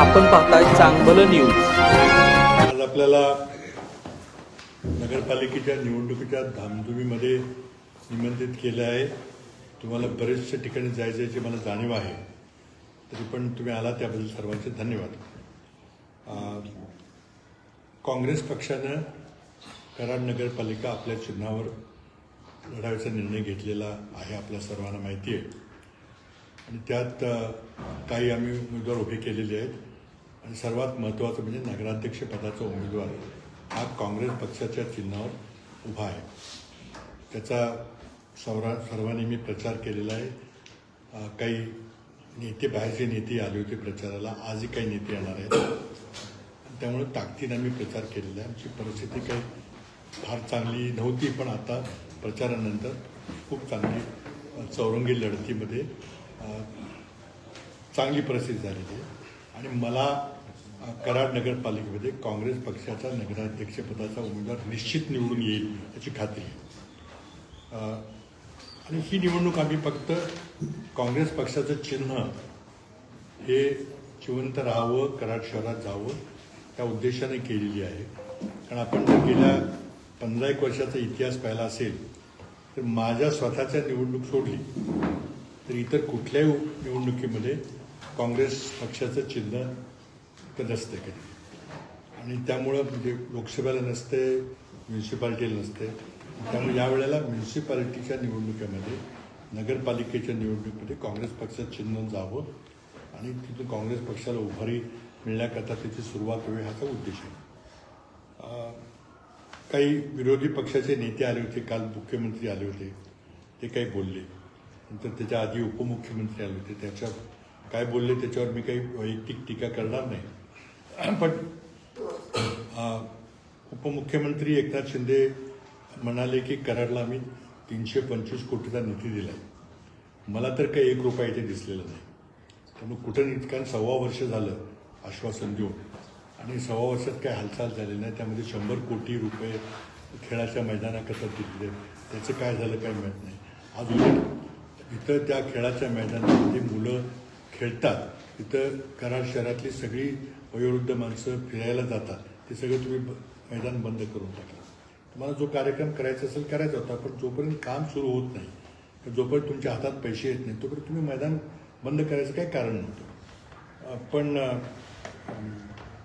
आपण पाहताय चांगलं न्यूज। आज आपल्याला नगरपालिकेच्या निवडणुकीच्या धामधुमीमध्ये निमंत्रित केलं आहे। तुम्हाला बरेचशा ठिकाणी जायचं याची मला जाणीव आहे, तरी पण तुम्ही आला त्याबद्दल सर्वांचे धन्यवाद। काँग्रेस पक्षानं कराड नगरपालिका आपल्या चिन्हावर लढायचा निर्णय घेतलेला आहे, आपल्या सर्वांना माहिती आहे। आणि त्यात काही आम्ही उमेदवार उभे केलेले आहेत आणि सर्वात महत्त्वाचं म्हणजे नगराध्यक्ष पदाचा उमेदवार हा काँग्रेस पक्षाच्या चिन्हावर उभा आहे। त्याचा सर्वांनी मी प्रचार केलेला आहे। काही नेते, बाहेरचे नेते आले होते प्रचाराला, आजही काही नेते येणार आहेत, त्यामुळे ताकदीने आम्ही प्रचार केलेला आहे। आमची परिस्थिती काही फार चांगली नव्हती, पण आता प्रचारानंतर खूप चांगली चौरंगी लढतीमध्ये चांगली परिस्थिती झालेली आहे आणि मला कराड नगरपालिकेमध्ये काँग्रेस पक्षाचा नगराध्यक्षपदाचा उमेदवार निश्चित निवडून येईल याची खात्री आहे। आणि ही निवडणूक आम्ही फक्त काँग्रेस पक्षाचं चिन्ह हे जिवंत राहावं, कराड शहरात जावं त्या उद्देशाने केलेली आहे। कारण आपण जर गेल्या 15-1 वर्षाचा इतिहास पाहिला असेल तर माझ्या स्वतःच्या निवडणूक सोडली तर इतर कुठल्याही निवडणुकीमध्ये काँग्रेस पक्षाचं चिन्ह तर नसते कधी, आणि त्यामुळं म्हणजे लोकसभेला नसते, म्युन्सिपाल्टीला नसते। त्यामुळे यावेळेला म्युन्सिपाल्टीच्या निवडणुकीमध्ये, नगरपालिकेच्या निवडणुकीमध्ये काँग्रेस पक्षाचं चिन्ह जावं आणि तिथून काँग्रेस पक्षाला उभारी मिळण्याकरता त्याची सुरुवात होईल हाचा उद्देश आहे। काही विरोधी पक्षाचे नेते आले होते, काल मुख्यमंत्री आले होते, ते काही बोलले, नंतर त्याच्या आधी उपमुख्यमंत्री आले होते, त्याच्या काय बोलले त्याच्यावर मी काही वैयक्तिक टीका करणार नाही। पण उपमुख्यमंत्री एकनाथ शिंदे म्हणाले की कराडला आम्ही 325 कोटीचा निधी दिला आहे। मला तर काही 1 रुपया इथे दिसलेला नाही। त्यामुळे कुठं कारण 1.25 वर्ष झालं आश्वासन देऊन आणि 1.25 वर्षात काही हालचाल झाली नाही। त्यामध्ये 100 कोटी रुपये खेळाच्या मैदानाकरता दिले, त्याचं काय झालं काय माहीत नाही। आज उलट इथं त्या खेळाच्या मैदानामध्ये मुलं खेळतात, तिथं कराड शहरातली सगळी वयोवृद्ध माणसं फिरायला जातात, ते सगळं तुम्ही मैदान बंद करून टाकलं। तुम्हाला जो कार्यक्रम करायचा असेल करायचा होता, पण जोपर्यंत काम सुरू होत नाही, जोपर्यंत तुमच्या हातात पैसे येत नाही, तोपर्यंत तुम्ही मैदान बंद करायचं काही कारण नव्हतं। पण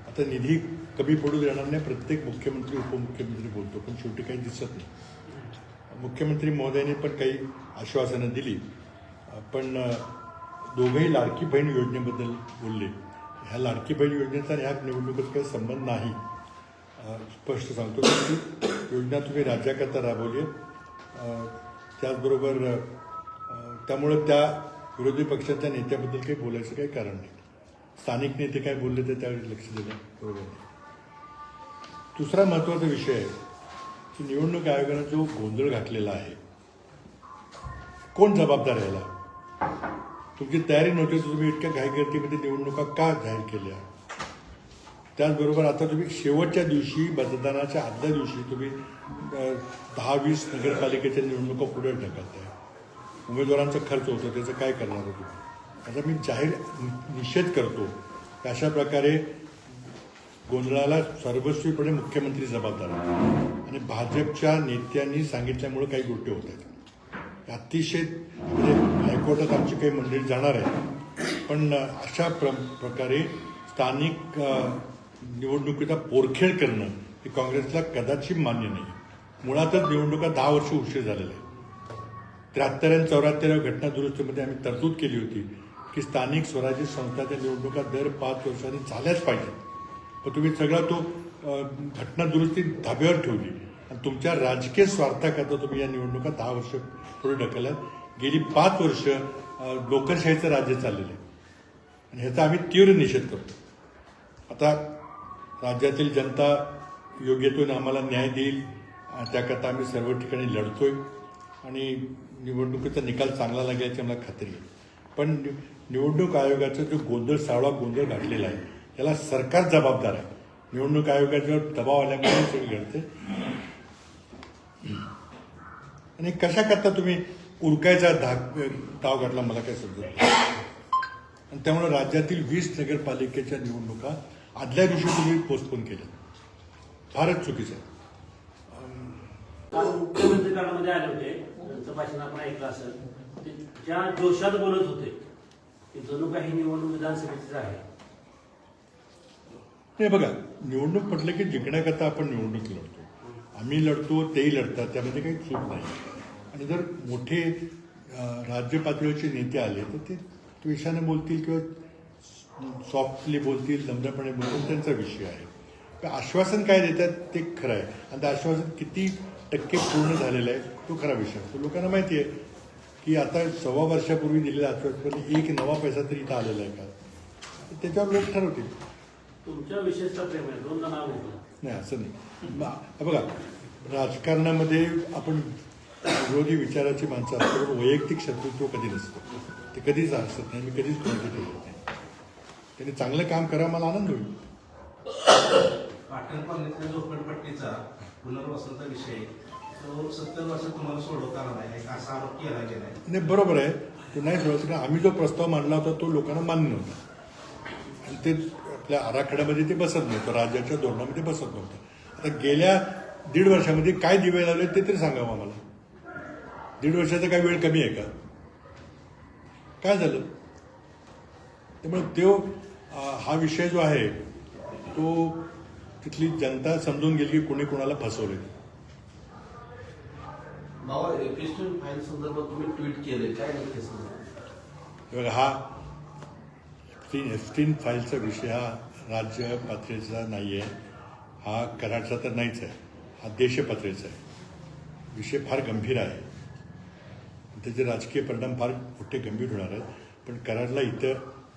आता निधी कमी पडू देणार नाही, प्रत्येक मुख्यमंत्री उपमुख्यमंत्री बोलतो, पण शेवटी काही दिसत नाही। मुख्यमंत्री महोदयांनी पण काही आश्वासनं दिली, पण दोघंही लाडकी बहीण योजनेबद्दल बोलले। ह्या लाडकी बहीण योजनेचा ह्या निवडणुकीत काही संबंध नाही, स्पष्ट सांगतो की योजना तुम्ही राज्याकरता राबवली आहे। त्याचबरोबर त्यामुळं त्या विरोधी पक्षाच्या नेत्याबद्दल काही बोलायचं काही कारण नाही। स्थानिक नेते काय बोलले ते त्यावेळी लक्ष देणं बरोबर नाही। दुसरा महत्त्वाचा विषय आहे की निवडणूक आयोगानं जो गोंधळ घातलेला आहे, कोण जबाबदार याला? तुमची तयारी नव्हती तर तुम्ही इतक्या घाईगर्दीमध्ये निवडणुका का जाहीर केल्या? त्याचबरोबर आता तुम्ही शेवटच्या दिवशी, मतदानाच्या आदल्या दिवशी तुम्ही 10-20 नगरपालिकेच्या निवडणुका पुढे ढकलताय। उमेदवारांचा खर्च होतो, त्याचं काय करणार आहे तुम्ही? आता मी जाहीर निषेध करतो की अशा प्रकारे गोंधळाला सर्वस्वीपणे मुख्यमंत्री जबाबदार आहेत आणि भाजपच्या नेत्यांनी सांगितल्यामुळे काही गोष्टी होत आहेत। अतिशय म्हणजे हायकोर्टात आमची काही मंडळी जाणार आहे, पण अशा प्रकारे स्थानिक निवडणुकीचा पोरखेड करणं हे काँग्रेसला कदाचित मान्य नाही। मुळातच निवडणुका 10 वर्ष उशीर झालेला आहे। 73 आणि 74 घटना दुरुस्तीमध्ये आम्ही तरतूद केली होती की स्थानिक स्वराज्य संस्थांच्या निवडणुका दर 5 वर्षांनी झाल्याच पाहिजेत, पण तुम्ही सगळा तो घटना दुरुस्ती धाब्यावर ठेवली आणि तुमच्या राजकीय स्वार्थाकरता तुम्ही या निवडणुका 10 वर्ष पुढे ढकलल्यात। गेली 5 वर्ष लोकशाहीचं राज्य चाललेलं आहे आणि ह्याचा आम्ही तीव्र निषेध करतो। आता राज्यातील जनता योग्यतेने आम्हाला न्याय देईल, त्याकरता आम्ही सर्व ठिकाणी लढतोय आणि निवडणुकीचा निकाल चांगला लागेल याची मला खात्री आहे। पण निवडणूक आयोगाचा जो गोंधळ, सावळा गोंधळ घातलेला आहे, याला सरकार जबाबदार आहे। निवडणूक आयोगाच्यावर दबाव आल्यामुळे सगळं घडते आणि कशा करता तुम्ही उरकायचा डाव घातला मला काय समजत नाही। आणि त्यामुळे राज्यातील 20 नगरपालिकेच्या निवडणुका आदल्या दिवशी तुम्ही पोस्टपोन केल्या. फारच चुकीचं आहे. काल मुख्यमंत्री काळामध्ये आले होते, त्यांचं भाषण आपण ऐकलं असेल. ते ज्या जोशात बोलत होते की जणू काही निवडणूक विधानसभेचीच आहे. नाही बघा, निवडणूक म्हटलं की जिंकण्याकरता आपण निवडणूक लढतो. आम्ही लढतो, तेही लढतात, त्यामध्ये काही चूक नाही. आणि जर मोठे राज्य पातळीवरचे नेते आले तर ते द्वेषाने बोलतील किंवा सॉफ्टली बोलतील, नम्रपणे बोलतील, त्यांचा विषय आहे. तर आश्वासन काय देतात ते खरं आहे, आणि ते आश्वासन किती टक्के पूर्ण झालेलं आहे तो खरा विषय असतो. लोकांना माहिती आहे की आता 1.25 वर्षापूर्वी दिलेल्या आश्वासनाने एक नवा पैसा तरी इथं आलेला आहे का, त्याच्यावर लोक ठरवतील. तुमच्या विशेषता प्रेम आहे, दोनदा नाव घेतलं नाही असं नाही. बघा, राजकारणामध्ये आपण विरोधी विचाराची माणसं असतो, वैयक्तिक शत्रुत्व कधी नसतं, ते कधीच असत नाही. मी कधीच कोणाची ठेवत नाही. त्यांनी चांगलं काम करा, मला आनंद होईल. पाटणपाल्यांच्या झोपडपट्टीचा पुनर्वसनाचा विषय तो 70 वर्षात तुम्हाला सोडवता आला नाही असा आरोप केला गेलाय. नाही, बरोबर आहे, तो नाही सोडायचं. कारण आम्ही जो प्रस्ताव मांडला होता तो लोकांना मान्य नव्हता, आणि ते आपल्या आराखड्यामध्ये ते बसत नव्हतं, राज्याच्या धोरणामध्ये बसत नव्हतं. आता गेल्या 1.5 वर्षामध्ये काय दिवे लावले ते तरी सांगावं आम्हाला. 1.5 वर्षाचा काय वेळ कमी आहे का? काय झालं? त्यामुळे तो हा विषय जो आहे तो तिथली जनता समजून गेली की कोणी कोणाला फसवले. क्रिस्टन फाईल संदर्भात तुम्ही ट्विट केले, काय नक्की सांगा? बघा, हा एफस्टीन फाईलचा विषय हा राज्य पातळीचा नाही आहे, हा कराडचा तर नाहीच आहे, हा देश पातळीचा आहे. विषय फार गंभीर आहे, त्याचे राजकीय परिणाम फार मोठे गंभीर होणार आहेत. पण कराडला इथं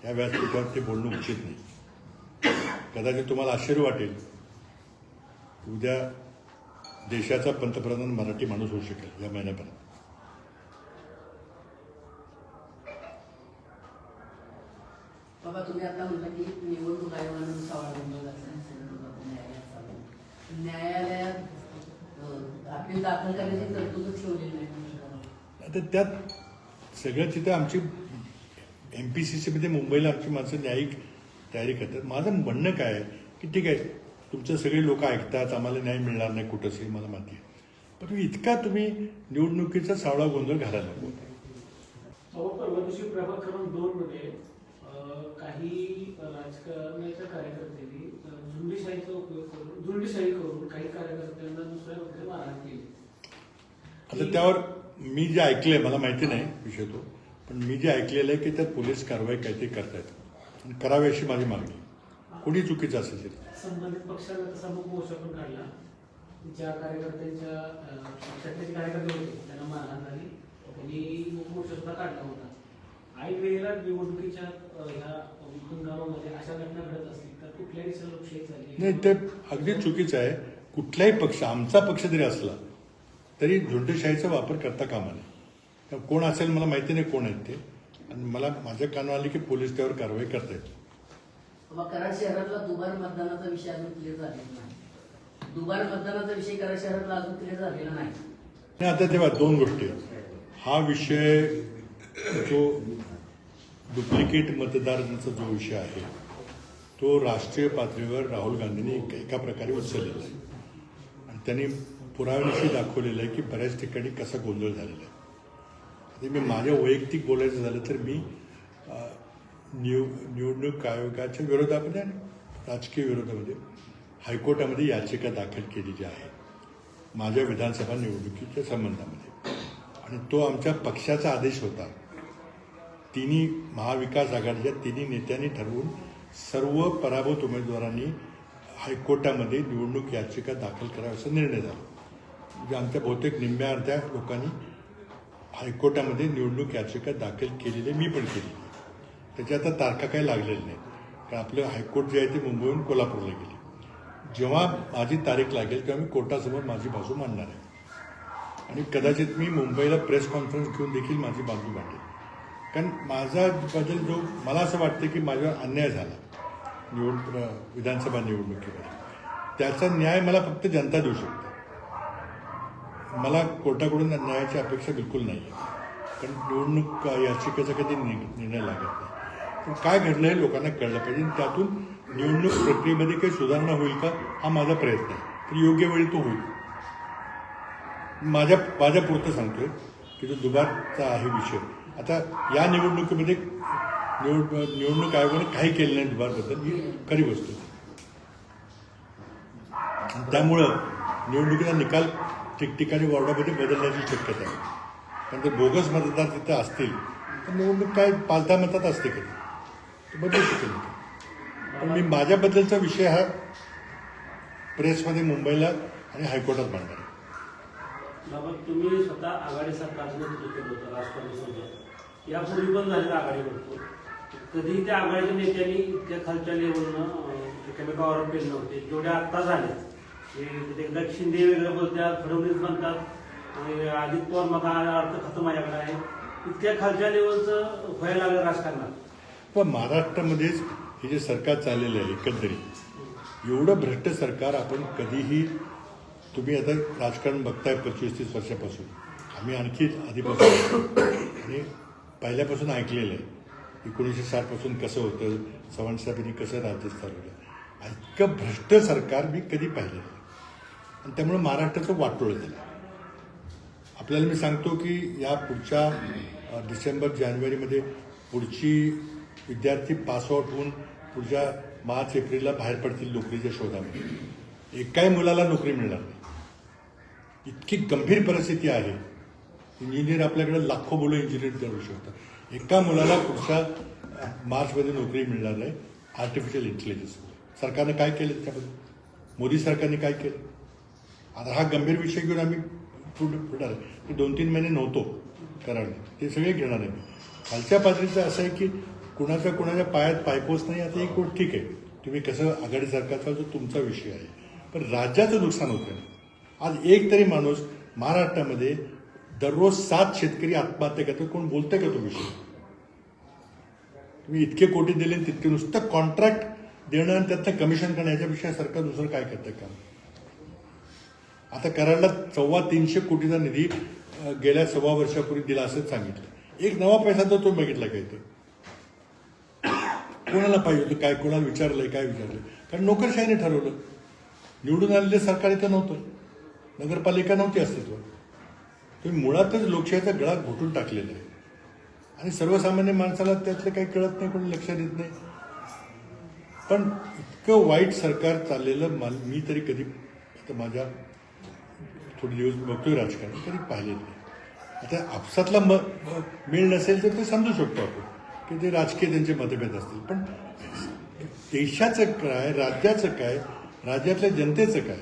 या व्यासपीठावर ते बोलणं उचित नाही. कदाचित तुम्हाला आश्चर्य वाटेल, उद्या देशाचा पंतप्रधान मराठी माणूस होऊ शकेल या महिन्यापर्यंत. बाबा, तुम्ही आता म्हटलं की निवडणूक आयोगानं सवाल न्यायालयात अपील दाखल करण्याची तरतूद ठेवलेली नाही. आता त्यात सगळं तिथं आमची MPCC मध्ये मुंबईला आमची माणसं न्यायिक तयारी करतात. माझं म्हणणं काय आहे की ठीक आहे, तुमचं सगळे लोक ऐकतात, आम्हाला न्याय मिळणार नाही कुठंच, मला माहिती आहे. पण इतका तुम्ही निवडणुकीचा सावळा गोंधळ घालायला नको. परवा दिवशी प्रभाग क्रमांक 2 मध्ये काही राजकारणाच्या कार्यकर्त्यांनी झुंडीशाही करून काही कार्यकर्त्यांना दुसऱ्या वगैरे मारहाण केली. आता त्यावर मी जे ऐकलंय, मला माहिती नाही विषय तो, पण मी जे ऐकलेलं आहे की त्यात पोलीस कारवाई काहीतरी करतायत आणि करावी अशी माझी मागणी. कोणी चुकीचं असेल तरी संबंधित पक्षाने तसा मुख मोर्चा पण काढला. ज्या कार्यकर्त्यांच्या पक्षाचे कार्यकर्ते होते त्यांना मारहाण झाली, त्यांनी मुख मोर्चा सुद्धा काढला होता. ऐन वेळेला निवडणुकीच्या ह्या हंगामामध्ये अशा घटना घडत असतील तर कुठल्याही लोकशाही झाली नाही, ते अगदी चुकीचं आहे. कुठलाही पक्ष, आमचा पक्ष जरी असला तरी झुंडशाहीचा वापर करता कामा नये. कोण असेल मला माहिती नाही कोण आहेत ते, आणि मला माझ्या कानावर आले की पोलीस त्यावर कारवाई करतायत. कराड शहरातला दुबार मतदानाचा विषय अजून क्लिअर झालेला नाही. दुबार मतदानाचा विषय कराड शहरातला अजून क्लिअर झालेला नाही. आता तेव्हा 2 गोष्टी आहेत. हा विषय जो डुप्लिकेट मतदारांचा जो विषय आहे तो राष्ट्रीय पातळीवर राहुल गांधींनी एका प्रकारे उचललेला आहे, आणि त्यांनी पुराव्यानिशी दाखवलेलं आहे की बऱ्याच ठिकाणी कसा गोंधळ झालेला आहे. मी माझ्या वैयक्तिक बोलायचं झालं तर मी निवडणूक आयोगाच्या विरोधामध्ये आणि राजकीय विरोधामध्ये हायकोर्टामध्ये याचिका दाखल केलेली आहे माझ्या विधानसभा निवडणुकीच्या संबंधामध्ये, आणि तो आमच्या पक्षाचा आदेश होता. तिन्ही महाविकास आघाडीच्या तिन्ही नेत्यांनी ठरवून सर्व पराभूत उमेदवारांनी हायकोर्टामध्ये निवडणूक याचिका दाखल करावी असा निर्णय झाला. म्हणजे आमच्या बहुतेक निम्म्या अर्ध्या लोकांनी हायकोर्टामध्ये निवडणूक याचिका दाखल केलेली, मी पण केली. त्याच्या आता तारखा काही लागलेल्या नाही, कारण आपलं हायकोर्ट जे आहे ते मुंबईहून कोल्हापूरला गेले. जेव्हा माझी तारीख लागेल तेव्हा मी कोर्टासमोर माझी बाजू मांडणार आहे, आणि कदाचित मी मुंबईला प्रेस कॉन्फरन्स घेऊन देखील माझी बाजू मांडेल. कारण माझा बदल जो मला असं वाटतं की माझ्यावर अन्याय झाला विधानसभा निवडणुकीमध्ये, त्याचा न्याय मला फक्त जनता देऊ शकते. मला कोर्टाकडून न्यायाची अपेक्षा बिलकुल नाही आहे, कारण निवडणूक याचिकेचा कधी निर्णय लागत नाही. पण काय घडलं हे लोकांना कळलं पाहिजे आणि त्यातून निवडणूक प्रक्रियेमध्ये काही सुधारणा होईल का हा माझा प्रयत्न आहे. तर योग्य वेळी तो होईल. माझ्या पुरतं सांगतोय की जो दुबारचा आहे विषय. आता या निवडणुकीमध्ये निवडणूक आयोगाने काही केलं नाही दुबारबद्दल ही खरी वस्तू आहे. आणि त्यामुळं निवडणुकीचा निकाल ठिकठिकाणी वॉर्डामध्ये बदलण्याची शक्यता आहे. कारण जर बोगस मतदार तिथे असतील तर निवडणूक काय पालथा मतात असते कधी ते बदलू शकेल. पण मी माझ्याबद्दलचा विषय हा प्रेसमध्ये मुंबईला आणि हायकोर्टात मांडणार आहे. बाबा तुम्ही स्वतः आघाडी सरकारचं नेतृत्व केलं होतं राष्ट्रवादीसोबत. यापूर्वी पण झालेलं आघाडी भरपूर. कधी त्या आघाडीच्या नेत्यांनी इतक्या खालच्या लेवलनं एकमेकावर पेल नव्हते जेवढे आत्ता झाले. एकदा शिंदे वेगळं बोलतात, फडणवीस म्हणतात आणि अजित पवार मग अर्थ खतं माझ्याकडे आहे. इतक्या खालच्या लेवलचं व्हायला लागलं राजकारणात. पण महाराष्ट्रामध्येच हे जे सरकार चाललेलं आहे एकंदरीत एवढं भ्रष्ट सरकार आपण कधीही तुम्ही आता राजकारण बघताय 25-30 वर्षापासून. आम्ही आणखी आधीपासून आणि पहिल्यापासून ऐकलेलं आहे. 1960 पासून कसं होतं, चव्हाणसाहेबांनी कसं राज्य चालवलं. इतकं भ्रष्ट सरकार मी कधी पाहिलं नाही. आणि त्यामुळे महाराष्ट्राचं वाटोळं झालं. आपल्याला मी सांगतो की या पुढच्या डिसेंबर-जानेवारीमध्ये पुढची विद्यार्थी पासआउट होऊन पुढच्या मार्च-एप्रिलला बाहेर पडतील नोकरीच्या शोधामध्ये. एकाही मुलाला नोकरी मिळणार नाही. इतकी गंभीर परिस्थिती आहे. इंजिनियर आपल्याकडे लाखो मुलं इंजिनियर करू शकतात. एका मुलाला पुढच्या मार्चमध्ये नोकरी मिळणार नाही. आर्टिफिशियल इंटेलिजन्स सरकारनं काय केलं त्याच्याबद्दल? मोदी सरकारने काय केलं? आता हा गंभीर विषय घेऊन आम्ही पुढणार आहे की 2-3 महिने नव्हतो कराडे ते सगळे घेणार आहे. खालच्या पातळीचं असं आहे की कुणाच्या पायात पायपोच नाही. आता एक गोष्ट ठीक आहे, तुम्ही कसं आघाडी सरकारचा जो तुमचा विषय आहे, पण राज्याचं नुकसान होतं. आज एक तरी माणूस महाराष्ट्रामध्ये दररोज 7 शेतकरी आत्महत्या करतात. कोण बोलतंय का तो विषय? तुम्ही इतके कोटी दिले तितके नुसतं कॉन्ट्रॅक्ट देणं आणि त्यातनं कमिशन करणं याच्यापेक्षा सरकार दुसरं काय करतं का? आता कराडला 325 कोटीचा निधी गेल्या 1.25 वर्षापूर्वी दिला असंच सांगितलं. एक नवा पैसा तर तो बघितला काय? ते कोणाला पाहिजे होतं काय? कोणाला विचारलंय काय विचारलंय? कारण नोकरशाहीने ठरवलं. निवडून आलेले सरकार इथं नव्हतं, नगरपालिका नव्हती अस्तित्वात. तुम्ही मुळातच लोकशाहीचा गळा घोटून टाकलेला आहे आणि सर्वसामान्य माणसाला त्यातलं काही कळत नाही, कोणी लक्ष देत नाही. पण इतकं वाईट सरकार चाललेलं मी तरी कधी आता माझ्या थोडे दिवस बघतोय राजकारण कधी पाहिलेलं नाही. आता आपसातला मेळ नसेल तर ते समजू शकतो आपण की ते राजकीय त्यांचे मतभेद असतील. पण देशाचं काय, राज्याचं काय, राज्यातल्या जनतेचं काय,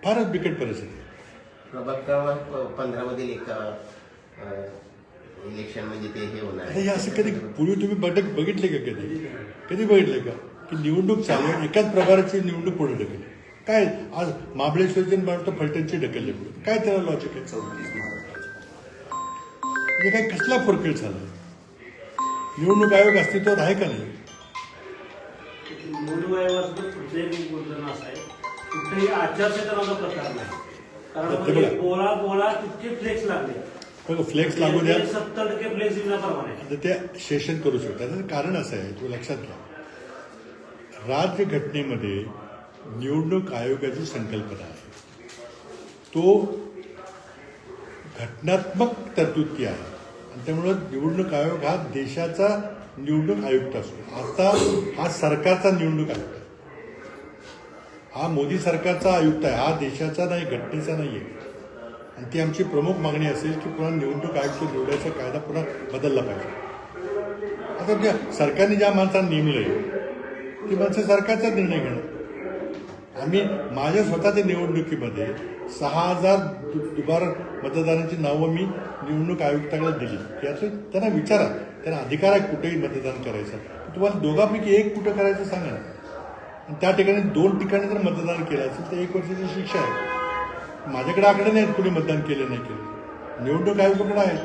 फारच बिकट परिस्थिती. प्रभाग क्रमांक 15 मधील एका इलेक्शन म्हणजे ते हे होणार हे असं कधी पूर्वी तुम्ही बघितले का? कधी बघितले का की निवडणूक चालू आहे एकाच प्रकाराची निवडणूक पुढे ढकलली? काय आज महाबळेश्वरची मारतो फलटणची ढकलली पुढे, काय त्याला लॉजिक आहे? म्हणजे काय कसला फरकेळ झाला? निवडणूक आयोग अस्तित्वात आहे का नाही? निवडणूक आयोगाचं पुढचं बोलणं असं आहे, कुठेही आचारसंहिता प्रकार नाही. कारण बोळा तितके फ्लेक्स लागले. बघा फ्लेक्स लागू द्या, 70% फ्लेक्स विनाप्रमाणे. आता ते सेशन करू शकतात. त्याचं कारण असं आहे, तुम्ही लक्षात घ्या, राज्यघटनेमध्ये निवडणूक आयोगाची संकल्पना आहे. तो घटनात्मक तरतुदी आहे आणि त्यामुळं निवडणूक आयोग हा देशाचा निवडणूक आयुक्त असतो. आता हा सरकारचा निवडणूक आयुक्त आहे. हा मोदी सरकारचा आयुक्त आहे, हा देशाचा नाही, घटनेचा नाही आहे. आणि ती आमची प्रमुख मागणी असेल की पुन्हा निवडणूक आयुक्त निवडायचा कायदा पुन्हा बदलला पाहिजे. आता सरकारने ज्या माणसांना नेमलंय ती माणसं सरकारचा निर्णय घेणार. आम्ही माझ्या स्वतःच्या निवडणुकीमध्ये 6000 दुबार मतदारांची नावं मी निवडणूक आयुक्ताकडे दिली. याचं त्यांना विचारा, त्यांना अधिकार आहे कुठेही मतदान करायचं. तुम्हाला दोघांपैकी एक कुठं करायचं सांगा. आणि त्या ठिकाणी 2 ठिकाणी जर मतदान केलं असेल तर 1 वर्षाची शिक्षा आहे. माझ्याकडे आकडे नाहीत कुणी मतदान केलं नाही केलं, निवडणूक आयोगाकडे आहेत.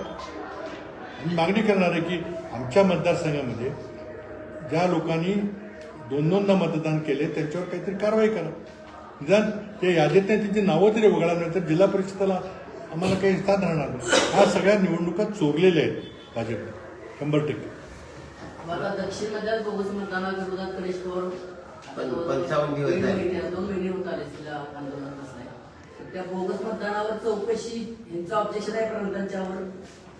आम्ही मागणी करणार आहे की आमच्या मतदारसंघामध्ये ज्या लोकांनी 2-2दा मतदान केले त्यांच्यावर काहीतरी कारवाई करा. निदान ते यादीत नाही त्यांची नावं तरी वगळा, नाही तर जिल्हा परिषदेला आम्हाला काही स्थान राहणार नाही. ह्या सगळ्या निवडणुका चोरलेल्या आहेत भाजपने 100%. आता दक्षिण मधल्या बोगस मतदानाविरोधात गणेश पवार 55 दिवस झाले. 2 महिने होत आले तिला आंदोलन असलंय. तर त्या बोगस मतदानावर चौकशी यांचं ऑब्जेक्शन आहे प्रांतांच्यावर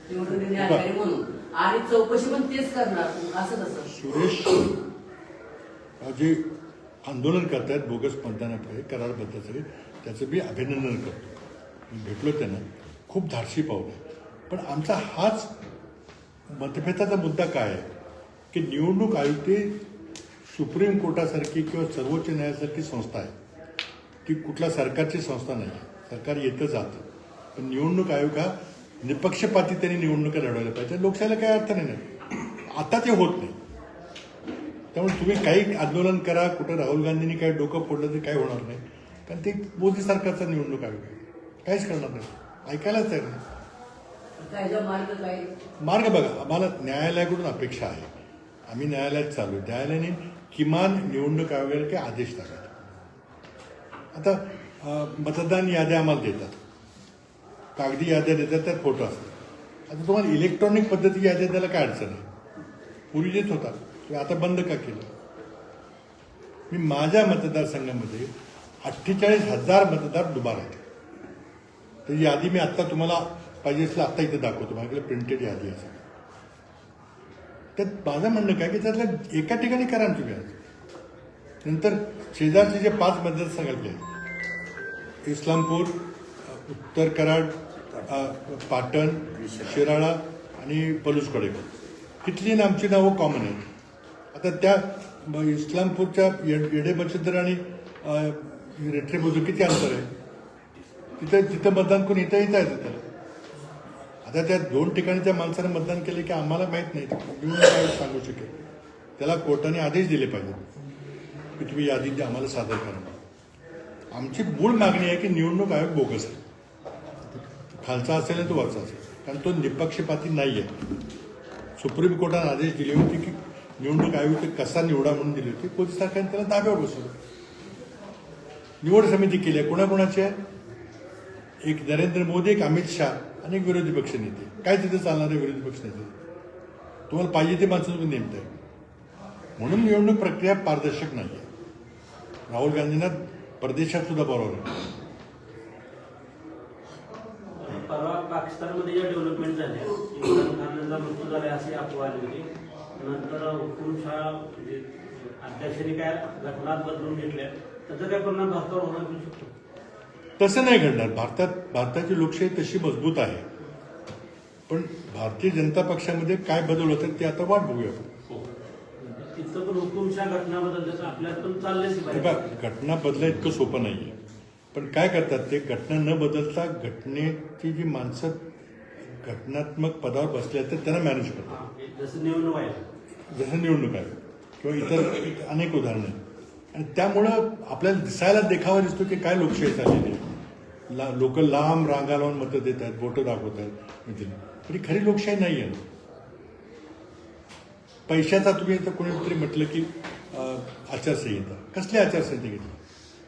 निवडणूक अधिकारी म्हणून, आणि चौकशी पण तेच करणार असं कसं? सुरेश जे आंदोलन करतायत बोगस मतदानाकडे करारबद्दल त्याचं मी अभिनंदन करतो. मी भेटलो त्यांना, खूप धाडसी पाऊल आहे. पण आमचा हाच मतभेदाचा मुद्दा काय आहे की निवडणूक आयोग ही सुप्रीम कोर्टासारखी किंवा सर्वोच्च न्यायालयासारखी संस्था आहे. ती कुठल्या सरकारची संस्था नाही आहे. सरकार येतं जातं. पण निवडणूक आयोग हा निपक्षपाती त्यांनी निवडणुका लढवल्या पाहिजे. लोकशाहीला काही अर्थ नाही. आता ते होत नाही. त्यामुळे तुम्ही काही आंदोलन करा, कुठं राहुल गांधींनी काही डोकं फोडलं तरी काही होणार नाही. कारण ते मोदी सरकारचा निवडणूक आयोग आहे. काहीच करणार नाही. ऐकायलाच तयार नाही. त्याचा मार्ग काय? मार्ग बघा, आम्हाला न्यायालयाकडून अपेक्षा आहे. आम्ही न्यायालयात चालू. न्यायालयाने किमान निवडणूक आयोगाला काही आदेश टाकायचे. आता मतदान याद्या आम्हाला देतात, कागदी याद्या देतात, त्यात फोटो असतात. आता तुम्हाला इलेक्ट्रॉनिक पद्धती याद्या द्यायला काय अडचण आहे? पूर्वी देत होता, आता बंद का केलं? मी माझ्या मतदारसंघामध्ये 48,000 मतदार दुबार आहेत. तर यादी मी आत्ता तुम्हाला पाहिजे असलं आत्ता इथे दाखवतो. माझ्याकडे प्रिंटेड यादी आहे. त्यात माझं म्हणणं काय की त्यातलं एका ठिकाणी करा ना तुम्ही. नंतर शेजारचे जे 5 मतदारसंघातले आहेत, इस्लामपूर, उत्तर कराड, पाटण, शिराळा आणि पलूसकडेकर, तिथली ना आमची नावं कॉमन आहेत. आता त्या इस्लामपूरच्या येडे बचतदार आणि रेट्रेबुजूर किती अंतर आहे? तिथं मतदान करून इथं येता येतं त्याला. आता त्या 2 ठिकाणी त्या माणसाने मतदान केले की आम्हाला माहीत नाही, निवडणूक आयोग सांगू शकेल. त्याला कोर्टाने आदेश दिले पाहिजे की तुम्ही यादी आम्हाला सादर करा. आमची मूळ मागणी आहे की निवडणूक आयोग बोगस आहे. खालचा असेल आणि तो वरचा असेल, कारण तो निपक्षपाती नाही आहे. सुप्रीम कोर्टाने आदेश दिले होते की निवडणूक आयोग कसा निवडा म्हणून दिली होती. मोदी सरकारने त्याला ताब्यावर बसवलं. निवड समिती केली आहे. कोणाकोणाची आहे? एक नरेंद्र मोदी, एक अमित शहा आणि एक विरोधी पक्ष नेते. काय तिथे चालणारे विरोधी पक्ष नेते? तुम्हाला पाहिजे ते माणसं तुम्ही नेमताय. म्हणून निवडणूक प्रक्रिया पारदर्शक नाही आहे. राहुल गांधींना परदेशात सुद्धा बोलावलं. परवा पाकिस्तानमध्ये ज्या डेव्हलपमेंट झाल्या, इम्रान खानचा मृत्यू झाला अशी अफवा आली होती. नंतर हुकुमशाह अध्यक्षांनी काय घटनात बदलून घेतल्या, त्याचा काय परिणाम भारतावर होणार होऊ शकतो? तसं नाही घडणार. भारताची लोकशाही तशी मजबूत आहे. पण भारतीय जनता पक्षामध्ये काय बदल होतात ते आता वाट बघूया. तिथं पण हुकुमशाह घटना बदलतात, आपल्यात पण चाललेच घटना बदला इतकं सोपं नाही आहे. पण काय करतात ते, घटना न बदलता घटनेची जी माणसं घटनात्मक पदावर बसले आहेत त्यांना मॅनेज करतात. जसं निवडणूक आहे, किंवा इतर अनेक उदाहरणं आहेत. आणि त्यामुळं आपल्याला दिसायला देखावा दिसतो की काय लोकशाही चाललेली आहे. लोक लांब रांगा लावून मतं देत आहेत, बोटं दाखवत आहेत. पण ही खरी लोकशाही नाही आहे. पैशाचा तुम्ही तर कोणीतरी म्हटलं की आचारसंहिता, कसली आचारसंहिता घेतली?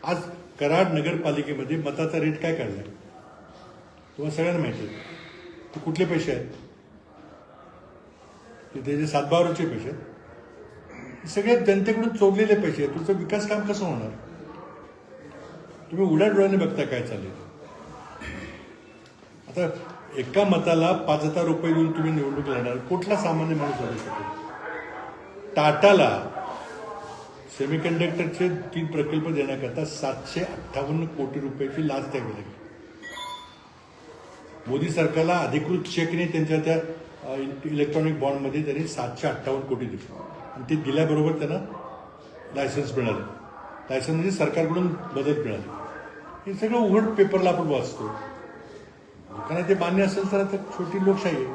आज कराड नगरपालिकेमध्ये मताचा रेट काय काढला तुम्हाला सगळ्यांना माहिती आहे. ते कुठले पैसे आहेत? ते जे 7/12चे पैसे आहेत. सगळे जनतेकडून चोरलेले पैसे आहेत. तुमचं विकास काम कसं होणार? तुम्ही उड्या डोळ्याने बघता काय चालेल. आता एका मताला 5,000 रुपये देऊन तुम्ही निवडणूक लढणार, कुठला सामान्य माणूस लढू शकेल? टाटाला सेमीकंडक्टरचे 3 प्रकल्प देण्याकरता 758 कोटी रुपयाची लाच द्यावी लागली. मोदी सरकारला अधिकृत चेकने त्यांच्या त्या इलेक्ट्रॉनिक बॉन्डमध्ये त्यांनी 758 कोटी दिले. आणि ते दिल्याबरोबर त्यांना लायसन्स मिळालं. लायसन्स म्हणजे सरकारकडून मदत मिळाली. हे सगळं उघड पेपरला आपण वाचतो. लोकांना ते मान्य असेल तर आता छोटी लोकशाही आहे.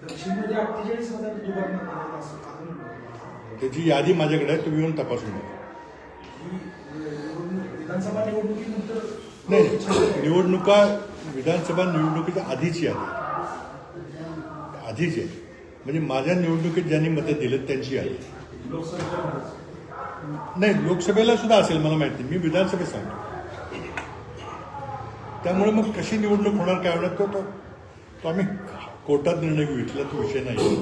दक्षिणमध्ये 48,000 दुबार मतदार असं त्याची यादी माझ्याकडे आहे, तुम्ही येऊन तपासून घ्या. विधानसभा निवडणुकीनंतर नाही, निवडणुका विधानसभा निवडणुकीच्या आधीची यादी, आधीची आहे. म्हणजे माझ्या निवडणुकीत ज्यांनी मतं दिलं त्यांची यादी. नाही, लोकसभेला सुद्धा असेल मला माहिती नाही. मी विधानसभेत सांगतो. त्यामुळे मग कशी निवडणूक होणार काय होणार तो आम्ही कोर्टात निर्णय घेऊ इथला तो विषय नाही.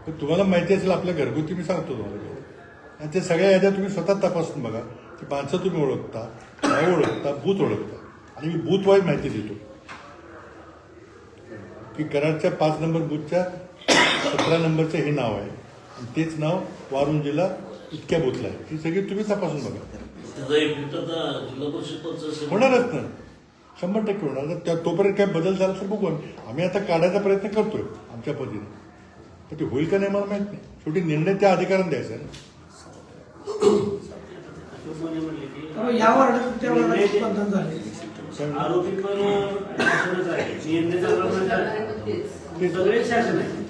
पण तुम्हाला माहिती असेल आपल्या घरगुती मी सांगतो तुम्हाला, आणि ते सगळ्या याद्या तुम्ही स्वतः तपासून बघा. ती माणसं तुम्ही ओळखता, गाव ओळखता, बूथ ओळखता, आणि मी बूथ वाईज माहिती देतो की कराडच्या 5 नंबर बूथच्या 17 नंबरचं हे नाव आहे, आणि तेच नाव वारुंजीला इतक्या बूथला आहे. ती सगळी तुम्ही तपासून बघा. जिल्हा परिषद होणारच ना, 100% होणार. तोपर्यंत काय बदल झाला तर बघू. आम्ही आता काढायचा प्रयत्न करतोय आमच्या पद्धतीने, पण ते होईल का नाही मला माहित नाही. शेवटी निर्णय त्या अधिकाऱ्यांना द्यायचा आहे ना. म्हणले या वार्डात त्या वार्डात मतदान झाले. आरोपी पण शासनच आहे, निर्णय तेच. सगळे शासन आहे.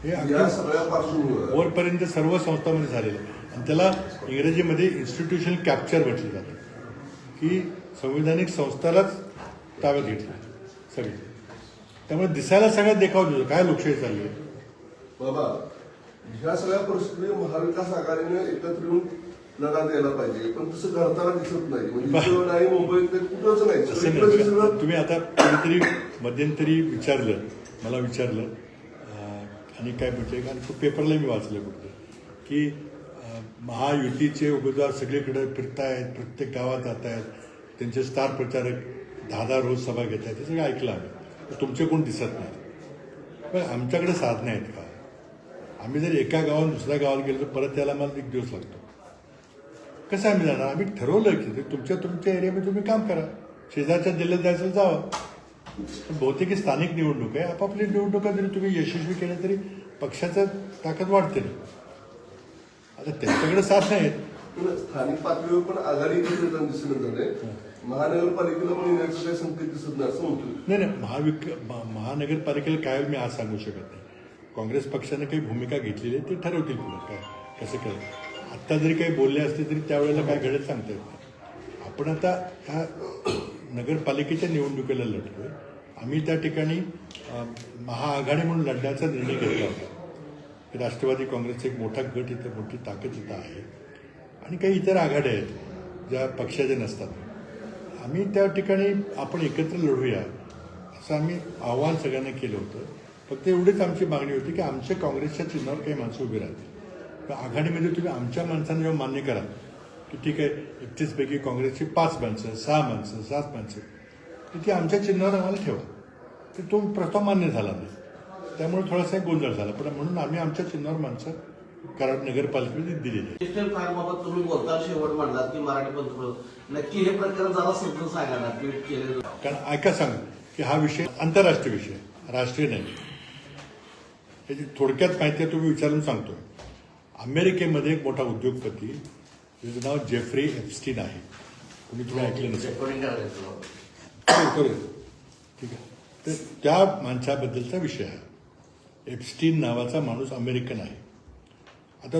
हे या अगदी सगळ्या पार्श्वभूमीवर वरपर्यंत सर्व संस्थांमध्ये झालेलं आहे, आणि त्याला इंग्रजीमध्ये इन्स्टिट्यूशनल कॅप्चर म्हटलं जातं, की संविधानिक संस्थालाच ताब्यात घेतलं सगळे. त्यामुळे दिसायला सगळ्यात देखाव देतो काय लोकशाही चालली आहे. बाबा, ह्या सगळ्या परिस्थिती महाविकास आघाडीने एकत्र येऊन लढा द्यायला पाहिजे, पण तसं करताना दिसत नाही. म्हणजे इथं नाही, मुंबईत नाही, कुठंच नाही. असं सगळीकडे नाही. सगळं तुम्ही आता कोणीतरी मध्यंतरी मला विचारलं आणि काय म्हणजे, कारण तो पेपरला मी वाचलं कुठं की महायुतीचे उमेदवार सगळीकडे फिरतायत, प्रत्येक गावात जात आहेत, त्यांचे स्टार प्रचारक 10 रोज सभा घेत आहेत. हे सगळं ऐकलं आम्ही. तुमचे कोण दिसत नाही. पण आमच्याकडे साधनं आहेत का? आम्ही जर एका गावात दुसऱ्या गावात गेलो तर परत त्याला मला 1 दिवस लागतो. कसं आम्ही जाणार? आम्ही ठरवलं की तुमच्या एरियामध्ये तुम्ही काम करा, शेजारच्या जिल्ह्यात जायचं जावं. पण बहुतेक स्थानिक निवडणूक आहे, आपापली निवडणुका जरी तुम्ही यशस्वी केल्या तरी पक्षाचं ताकद वाढते ना. आता त्यांच्याकडे साथ नाहीत. पण स्थानिक पातळीवर पण आघाडी एकत्र येताना दिसत झाले. महानगरपालिकेला पण येण्याचं काही संकेत दिसत नाही असं म्हणतो. नाही, महानगरपालिकेला काय मी आज सांगू शकत नाही. काँग्रेस पक्षाने काही भूमिका घेतलेली आहे, ते ठरवतील पुढे काय कसं करायचं. आत्ता जरी काही बोलले असले तरी त्यावेळेला काय घडत सांगता येत नाही. आपण आता ह्या नगरपालिकेच्या निवडणुकीला लढतोय. आम्ही त्या ठिकाणी महाआघाडी म्हणून लढण्याचा निर्णय घेतला होता. राष्ट्रवादी काँग्रेसचा एक मोठा गट इथं, मोठी ताकद इथं आहे, आणि काही इतर आघाड्या आहेत ज्या पक्षाच्या नसतात. आम्ही त्या ठिकाणी आपण एकत्र लढूया असं आम्ही आव्हान सगळ्यांना केलं होतं. फक्त एवढीच आमची मागणी होती की आमच्या काँग्रेसच्या चिन्हावर काही माणसं उभी राहतील. तर आघाडीमध्ये तुम्ही आमच्या माणसांना जेव्हा मान्य कराल की ठीक आहे 31 पैकी काँग्रेसची 5 माणसं, 6 माणसं, 7 माणसं, तर ती आमच्या चिन्हावर आम्हाला ठेवा. तर तो प्रस्ताव मान्य झाला नाही, त्यामुळे थोडासा गोंधळ झाला. पण म्हणून आम्ही आमच्या चिन्हावर माणसं कराड नगरपालिकेमध्ये दिलेली आहे. डिजिटल फाईलबाबत तुम्ही बोलता शेवट म्हणलात की मराठी पंतप्रधान, नक्की हे प्रकरण जरा समजून सांगा ना. ट्विट केले कारण ऐका सांग की हा विषय आंतरराष्ट्रीय विषय, राष्ट्रीय नाही. याची थोडक्यात माहिती आहे, तुम्ही विचारून सांगतो. अमेरिकेमध्ये एक मोठा उद्योगपती ज्याचं नाव जेफ्री एप्स्टीन आहे. तुम्ही ऐकलं नसेल. ठीक आहे. तर त्या माणसाबद्दलचा विषय आहे. एप्स्टीन नावाचा माणूस अमेरिकन आहे. आता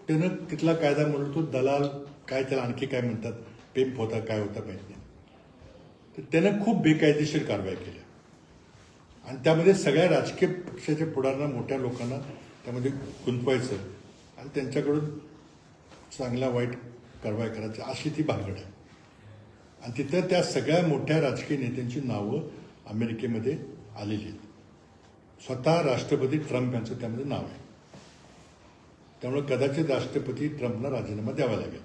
त्यानं तिथला कायदा म्हणून तो दलाल, काय त्याला आणखी काय म्हणतात, पेप होता काय होता माहित नाही. तर त्यानं खूप बेकायदेशीर कारवाई केल्या, आणि त्यामध्ये सगळ्या राजकीय पक्षाच्या पुढाऱ्यांना, मोठ्या लोकांना त्यामध्ये गुंतवायचं आणि त्यांच्याकडून चांगला वाईट कारवाई करायची अशी ती भानगड आहे. आणि तिथं त्या सगळ्या मोठ्या राजकीय नेत्यांची नावं अमेरिकेमध्ये आलेली आहेत. स्वतः राष्ट्रपती ट्रम्प यांचं त्यामध्ये नाव आहे. त्यामुळे कदाचित राष्ट्रपती ट्रम्पला राजीनामा द्यावा लागेल.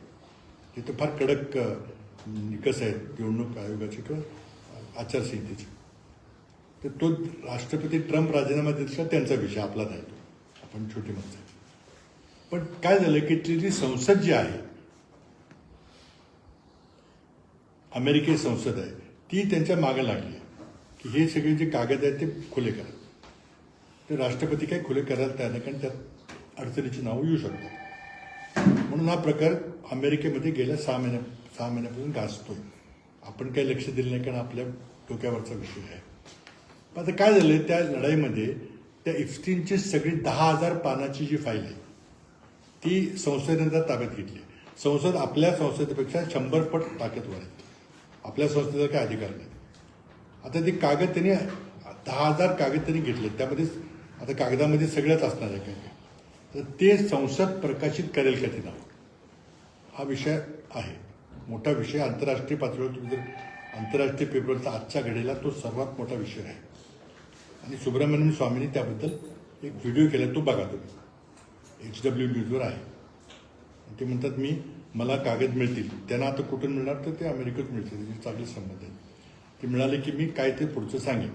तिथं फार कडक निकष आहेत निवडणूक आयोगाचे किंवा आचारसंहितेचे. तर तो राष्ट्रपती ट्रम्प राजीनामा देतील त्यांचा विषय, आपला नाही. तो आपण छोटी माणसं. पण काय झालं की ती संसद जी आहे, अमेरिकी संसद आहे, ती त्यांच्या मागे लागली आहे की हे सगळे जे कागद आहेत ते खुले करा. ते राष्ट्रपती काही खुले करायला तयार नाही, कारण त्यात अडचणीची नावं येऊ शकतात. म्हणून हा प्रकार अमेरिकेमध्ये गेल्या 6 महिन्यापासून गाजतोय. आपण काही लक्ष दिलं नाही, कारण आपल्या डोक्यावरचा विषय आहे. पण आता काय झालं, त्या लढाईमध्ये त्या एप्स्टीनची सगळी 10,000 पानाची जी फाईल आहे ती संसदेने ताब्यात घेतली. संसद आपल्या संसदेपेक्षा 100 पट ताकदवर आहे. आपल्या संसदेचा काय अधिकार नाही. आता ती कागद त्यांनी 10,000 कागद त्यांनी घेतले. त्यामध्ये आता कागदामध्ये सगळ्याच असणार आहे काय, तर ते संसद प्रकाशित करेल का ती नाव, हा विषय आहे. मोठा विषय आंतरराष्ट्रीय पातळीवर. तुम्ही जर आंतरराष्ट्रीय पेपरचा आजच्या घडीला तो सर्वात मोठा विषय आहे. आणि सुब्रमण्यम स्वामींनी त्याबद्दल एक व्हिडिओ केला, तो बघा तुम्ही, HW न्यूजवर आहे. ते म्हणतात मला कागद मिळतील. त्यांना आता कुठून मिळणार तर ते अमेरिकेत मिळतील, त्याचे चांगले संबंध आहेत. ते मिळाले की मी काय ते पुढचं सांगेन.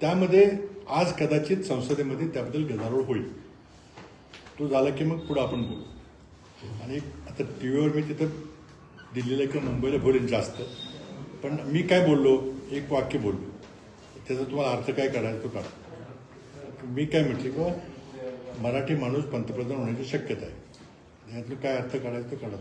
त्यामध्ये आज कदाचित संसदेमध्ये त्याबद्दल गदारोळ होईल. तो झाला की मग पुढं आपण बोलू. आणि आता टी व्हीवर मी तिथं दिल्लीला किंवा मुंबईला बोलेन जास्त, पण मी काय बोललो, एक वाक्य बोललो, त्याचा तुम्हाला अर्थ काय काढायचा तो काढा. मी काय म्हटलं की मराठी माणूस पंतप्रधान होण्याची शक्यता आहे, यातलं काय अर्थ काढायचं तो काढा.